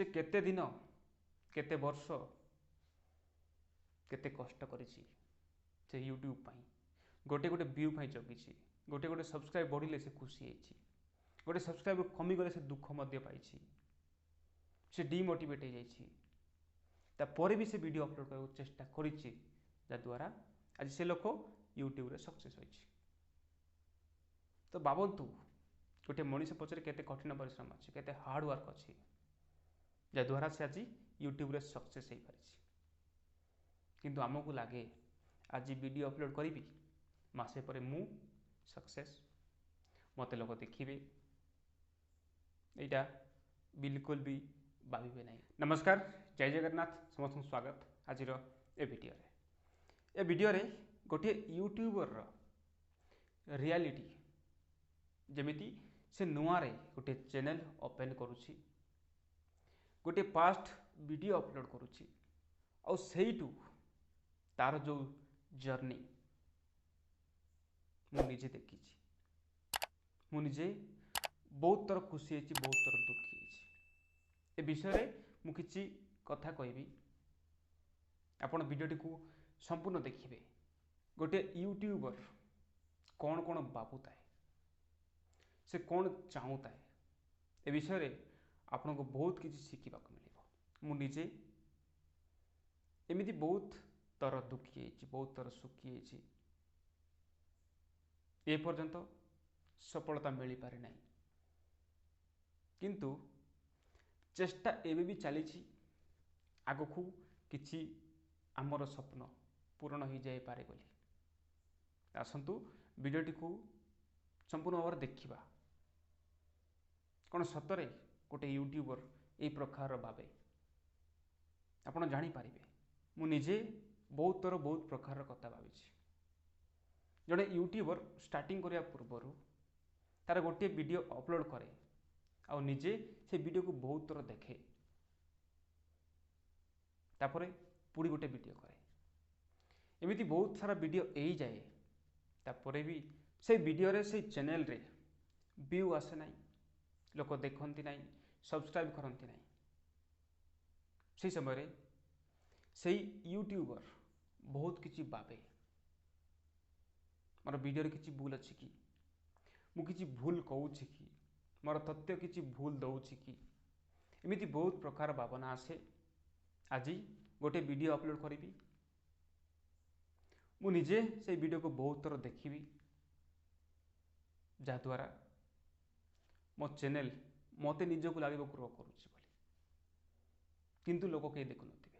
से केते दिन केते वर्ष केते कष्ट करिछि से यूट्यूब पाई गोटे गोटे व्यू पाई जगिछि गोटे गोटे सब्सक्राइब बढ़िले से खुशी होइछि गोटे सब्सक्राइब कमी गले से दुख मध्य पाइछि से डिमोटिवेट हो जाइछि तापर भी से वीडियो अपलोड करने चेष्टा करिछि जद्वारा आज से लोक यूट्यूब रे सक्सेस होइछि। तो भावतु गोटे मनीष पचर केते कठिन परिश्रम अच्छे केते हार्ड वर्क अच्छी जद्वारा से आज यूट्यूब रे सक्सेस हो पारिछि किंतु आमको लगे आज वीडियो अपलोड करी मसे पर मु सक्सेस मत लोक देखिए यहाँ बिल्कुल भी भावे ना। नमस्कार जय जगन्नाथ समस्त स्वागत आज ए वीडियो रे गोटे यूट्यूबर रियलिटी जमिति से नुआरे गोटे चैनल ओपन करुछि गोटे पास्ट वीडियो अपलोड करुछि और सेइटू तार जो जर्नी मु निजे देखी मु निजे बहुत थर खुशी होइछि बहुत थर दुखी होइछि ए विषय रे मु किछि कथा कहबी आपण वीडियोटी को संपूर्ण देखिए गोटे यूट्यूबर कौन कौन भावुता है से कौन चाहूता है ए विषय रे आपण को बहुत किसी शिखा मिल मु निजे एमती बहुत तर दुखी बहुत तर सुखी ए पर्यंत सफलता मिल पारे ना किंतु चेष्टा एबे भी चली आगकू किछि आमर स्वप्न पूर्ण हो जाए पारे बोली आसंतु वीडियोटी को संपूर्ण भाव देखा कौन सतरे गोटे यूट्यूबर ए प्रकार भावे आपण जानीपारे मु निजे बहुत थर बहुत प्रकार कथा भावी जड़े यूट्यूबर स्टार्टिंग करने पूर्वर तार गोटे वीडियो अपलोड करे आ निजे से वीडियो को बहुत थर देखे तापरे पुरी गोटे वीडियो करे एमती बहुत सारा वीडियो यही जाए तापरे भी से वीडियो रे से चैनल रे व्यू आसे ना लोक देखती ना सब्सक्राइब करती ना से समय से यूट्यूबर बहुत किसी भावे मोर वीडियो किसी भूल अच्छी कि मु किसी भूल कहूँ कि मोर तथ्य किसी भूल दौची कि एमती बहुत प्रकार भावना आसे आज गोटे वीडियो अपलोड करी मु निजे से वीडियो को बहुत थर देखी जहाद्वारा मो चैनल मते निजक लगे ग्रो करुच्ची किंतु लोक कहीं देखु नथिबे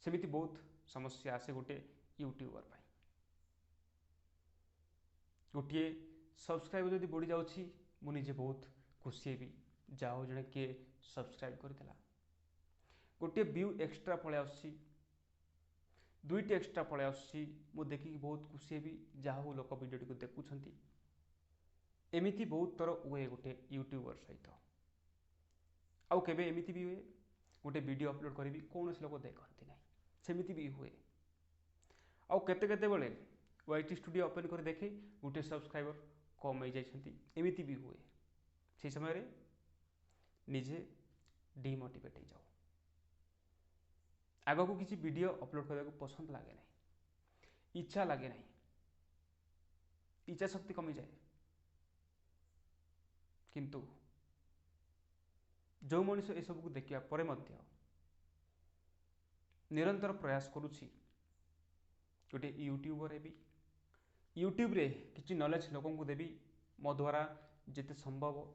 सेमिति बहुत समस्या आसे गोटे यूट्यूबर पाई गोटे सब्सक्राइब जदि बढ़ी जाउछि मु निजे बहुत खुशी भी जाओ जने के सब्सक्राइब करथिला गोटे व्यू एक्स्ट्रा पळे आछि दुईटी एक्स्ट्रा पळे आछि मु देखि बहुत खुशी भी जाओ लोक वीडियो को देखुछंती एमिति बहुत थर हुए गोटे यूट्यूबर सहित आउ केबे एमिति भी हुए गोटे वीडियो अपलोड करी कौन लोक देखती ना सेमिति भी हुए आउ केते केते बेले वाईटी स्टूडियो ओपन कर देखे गोटे सब्सक्राइबर कम हो जाती एमिति भी हुए से समय रे निजे डिमोटिवेट हो जाओ आग को किसी वीडियो अपलोड करने को पसंद लगे ना इच्छा लगे ना इच्छा शक्ति कमी जाए किंतु जो मनुष्य ए सब को देखा पर निरंतर प्रयास करुछि गोटे यूट्यूबर भी यूट्यूब रे किसी नॉलेज लोक को देवी मो द्वारा जिते संभव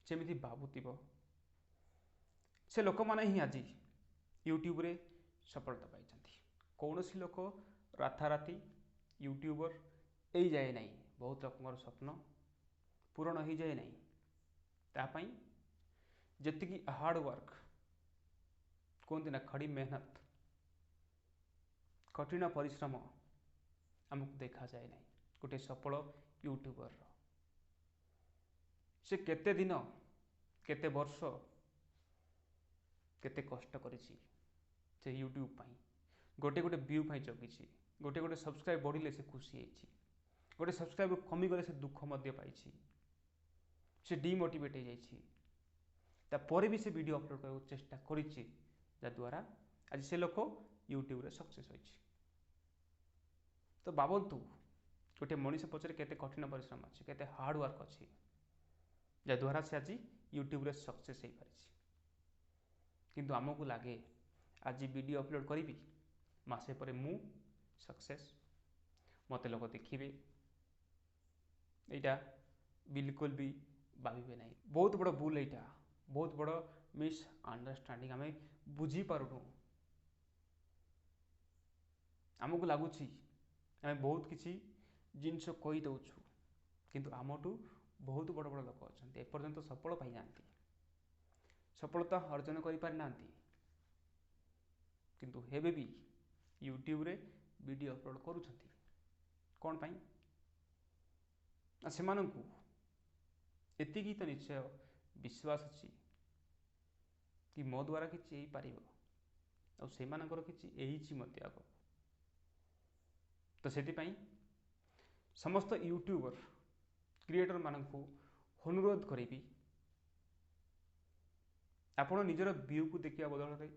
सेमिति भावुथिब से लोक माने ही आज यूट्यूब रे सफलता पाई कौन सी लोक राताराति यूट्यूबर यही जाए ना बहुत लोक स्वप्न पूरण हो जाए ना तापाई जी हार्ड वर्क कहते ना खड़ी मेहनत कठिन परिश्रम आमको देखा जाए ना गोटे सफल यूट्यूबर से केते दिन केते वर्ष केते कष्ट करिछि से यूट्यूब पाई गोटे गोटे व्यू पाई जगिछि गोटे गोटे सब्सक्राइब बढ़िले से खुशी होइछि गोटे सब्सक्राइब कमी गले से दुख मध्य पाइछि से डिमोटिवेट हो जाइछि तापर भी से वीडियो अपलोड करने चेष्टा करिछि जद्वारा आज से लोक यूट्यूब रे सक्सेस होइछि। तो भावतु गोटे मनीष पचर केते कठिन परिश्रम अच्छे केते हार्ड वर्क अच्छी जद्वारा से आज यूट्यूब रे सक्सेस हो पारि। किंतु आमको लगे आज वीडियो अपलोड करी मासे पर मु सक्सेस मत लोक देखिए यहाँ बिल्कुल भी भावे ना। बहुत बड़ भूल यहाँ बहुत बड़ मिस अंडरस्टैंडिंग आम बुझीपारूँ। आमको लगुच आम बहुत किसी जिनस कहीदे किंतु आमठू बहुत बड़ बड़ लोक अच्छा एपर्यंत सफल पाई जाती सफलता अर्जन कर पारि ना किंतु हेबे भी यूट्यूब रे वीडियो अपलोड करुछंती कौन पाई सेमानंकु एतिकी तो निश्चय विश्वास अच्छी कि मो द्वारा किसी यही पारिबो आ सेमानकर किछि एहिछि मते आगो। तो सेतिपाई समस्त यूट्यूबर क्रिएटर मानंकु अनुरोध करी आपण निजर व्यू को देखिया बदल रे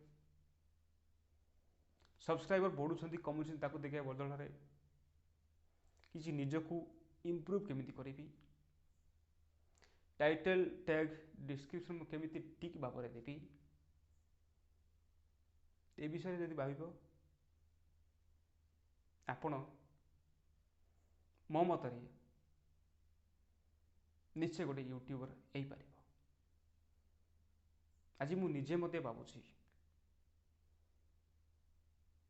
सब्सक्राइबर बढ़ुछंती कमुछंती ताकू देखिया बदल रे किछि निजकू इम्प्रूव केमिति करिबी टाइटल टैग डिस्क्रिप्शन केमिति ठीक भाव में देवी ए विषय यदि भाविबो आपण मो मतरे निश्चय गोटे यूट्यूबर हो पार। आज मु निजे मते भावुछि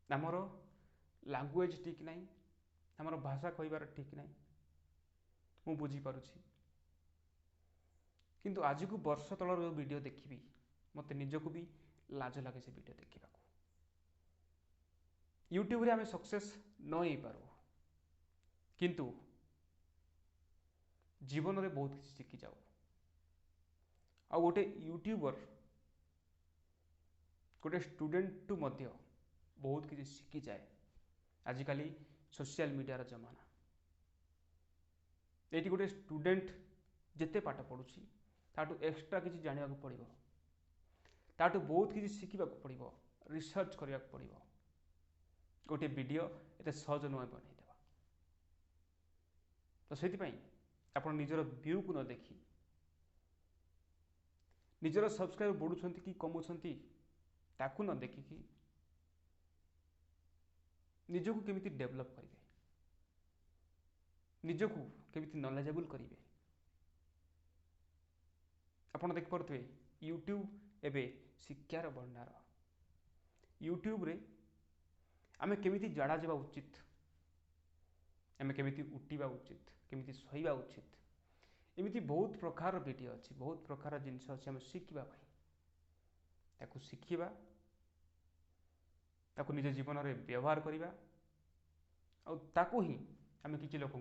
आमर लैंग्वेज ठीक नहीं आमर भाषा कहबार ठीक नहीं मु बुझी पारुछि किंतु आज को वर्ष तलर जो वीडियो देखी मत निजक भी लाज लगे से वीडियो देखा यूट्यूब रे आमे सक्सेस न हो पारू किंतु जीवन रे बहुत किसी शिखी जाऊ आ गोटे यूट्यूबर गोटे स्टूडेंट टू मध्य बहुत किसी शिखी जाए। आजिकल सोशल मीडिया जमाना ये गोटे स्टूडेंट जिते पाठ पढ़ुची ताठू एक्सट्रा किसी जाना पड़ो ताठू बहुत किसी शिखा पड़ो रिसर्च करने पड़ो गोटे वीडियो एत सहज नुह बनईदेवा। तो से आप निजर व्यू को न देखी निजर सब्सक्राइबर बढ़ुंट कि कमुंट ताकू न देखिकी निजक केमिति डेवलप करेंगे निजक केमिति नॉलेजेबल करेंगे। आपड़ देखिपे यूट्यूब एवं शिक्षार भंडार यूट्यूब रे आमे केमिति जाड़ा जावा उचित आमे केमिति उठिबा उचित केमिति सहीबा उचित एमिति बहुत प्रकार वीडियो अच्छी बहुत प्रकार जिनस अच्छे आम शिखा ताकू शिखा ताकू निज जीवन में व्यवहार करवा ताकू ही आम किसी लोक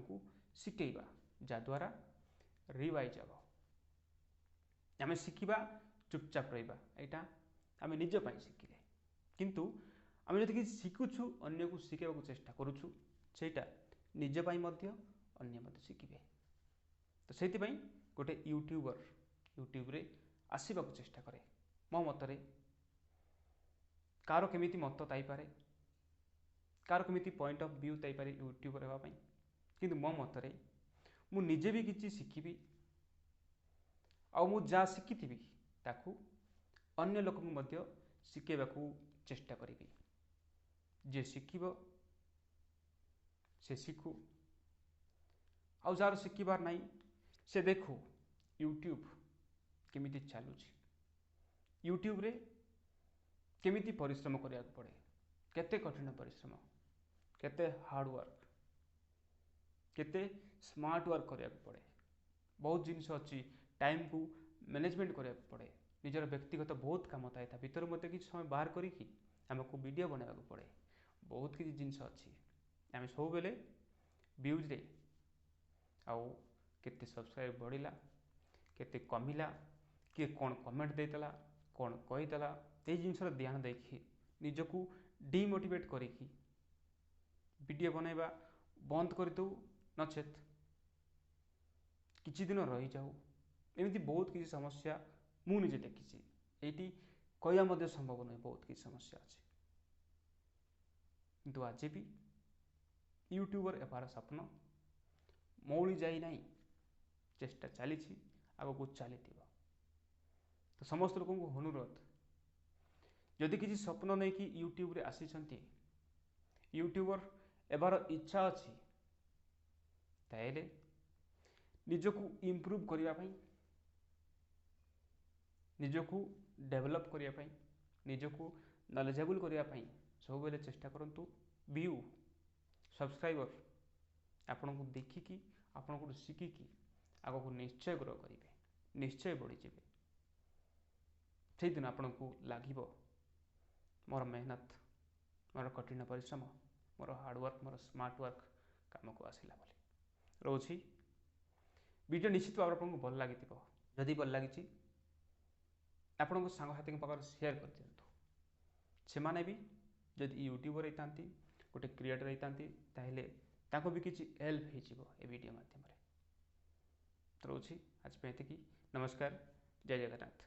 शिखेबा जद्वारा रिवाइज हम आम शिखा चुपचाप रहा यहाँ आम निजपाई शिखिले किंतु आम जब किसी शिखुचु अन्य को शिखेबा चेष्टा करुचु सेटा निजपाई अन्य शिखे। तो से गोटे यूट्यूबर यूट्यूब रे आसवा चेष्टा करे मो मतरे कार केमिति मत थाईपे कार केमिति पॉइंट ऑफ व्यू थाईपे यूट्यूबर होगापाई किंतु मो मतरे मु निजे भी किसी शिखी आ शिखी ताकू अन्य लोक शिखेबा चेष्टा करी जे शिखिबो से शिखु आ जार शिखिबार नहीं से देखो यूट्यूब केमिति चलुची यूट्यूब रे केमिति परिश्रम करिया पड़े केते कठिन परिश्रम केते हार्ड वर्क केते स्मार्ट वर्क करिया पड़े बहुत जिनस अच्छी टाइम को मैनेजमेंट करिया पड़े निजर व्यक्तिगत बहुत काम थाए भीतर मत किसी समय बाहर करी आमको वीडियो बनवा पड़े बहुत किसी जिनस अच्छी आम सब बेले व्यूज रे आउ केते सब्सक्राइब बढ़िला केते कमिला किए कौन कमेंट देला कौन कहीदेला ये जिनस ध्यान देखी निजको डिमोटिवेट करी वीडियो बनैबा बंद कर दो नचेत किछि दिन रही जाऊ एमती बहुत किसी समस्या ମୁଁ ନିଜେ ଦେଖିଛି। ଏଇଠି କହିବା ମଧ୍ୟ ସମ୍ଭବ ନୁହେଁ, ବହୁତ କିଛି ସମସ୍ୟା ଅଛି। କିନ୍ତୁ ଆଜି ବି ୟୁଟ୍ୟୁବର ହେବାର ସ୍ୱପ୍ନ ମଉଳି ଯାଇନାହିଁ, ଚେଷ୍ଟା ଚାଲିଛି, ଆଗକୁ ଚାଲିଥିବ। ତ ସମସ୍ତ ଲୋକଙ୍କୁ ଅନୁରୋଧ, ଯଦି କିଛି ସ୍ୱପ୍ନ ନେଇକି ୟୁଟ୍ୟୁବରେ ଆସିଛନ୍ତି, ୟୁଟ୍ୟୁବର ହେବାର ଇଚ୍ଛା ଅଛି, ତାହେଲେ ନିଜକୁ ଇମ୍ପ୍ରୁଭ୍ କରିବା ପାଇଁ, ନିଜକୁ ଡେଭଲପ୍ କରିବା ପାଇଁ, ନିଜକୁ ନଲେଜେବୁଲ୍ କରିବା ପାଇଁ ସବୁବେଳେ ଚେଷ୍ଟା କରନ୍ତୁ। ଭିୟୁ, ସବସ୍କ୍ରାଇବର ଆପଣଙ୍କୁ ଦେଖିକି, ଆପଣଙ୍କଠୁ ଶିଖିକି ଆଗକୁ ନିଶ୍ଚୟ ଗ୍ରୋ କରିବେ, ନିଶ୍ଚୟ ବଢ଼ିଯିବେ। ସେଇଦିନ ଆପଣଙ୍କୁ ଲାଗିବ ମୋର ମେହନତ, ମୋର କଠିନ ପରିଶ୍ରମ, ମୋର ହାର୍ଡ଼ୱାର୍କ, ମୋର ସ୍ମାର୍ଟ ୱାର୍କ କାମକୁ ଆସିଲା ବୋଲି। ରହୁଛି, ଭିଡ଼ିଓ ନିଶ୍ଚିତ ଭାବରେ ଆପଣଙ୍କୁ ଭଲ ଲାଗିଥିବ। ଯଦି ଭଲ ଲାଗିଛି, ଆପଣଙ୍କ ସାଙ୍ଗସାଥୀଙ୍କ ପାଖରେ ସେୟାର କରିଦିଅନ୍ତୁ। ସେମାନେ ବି ଯଦି ୟୁଟ୍ୟୁବର ହେଇଥାନ୍ତି, ଗୋଟେ କ୍ରିଏଟର ହେଇଥାନ୍ତି, ତାହେଲେ ତାଙ୍କୁ ବି କିଛି ହେଲ୍ପ ହେଇଯିବ ଏ ଭିଡ଼ିଓ ମାଧ୍ୟମରେ। ରହୁଛି, ଆଜି ପାଇଁ ଏତିକି। ନମସ୍କାର, ଜୟ ଜଗନ୍ନାଥ।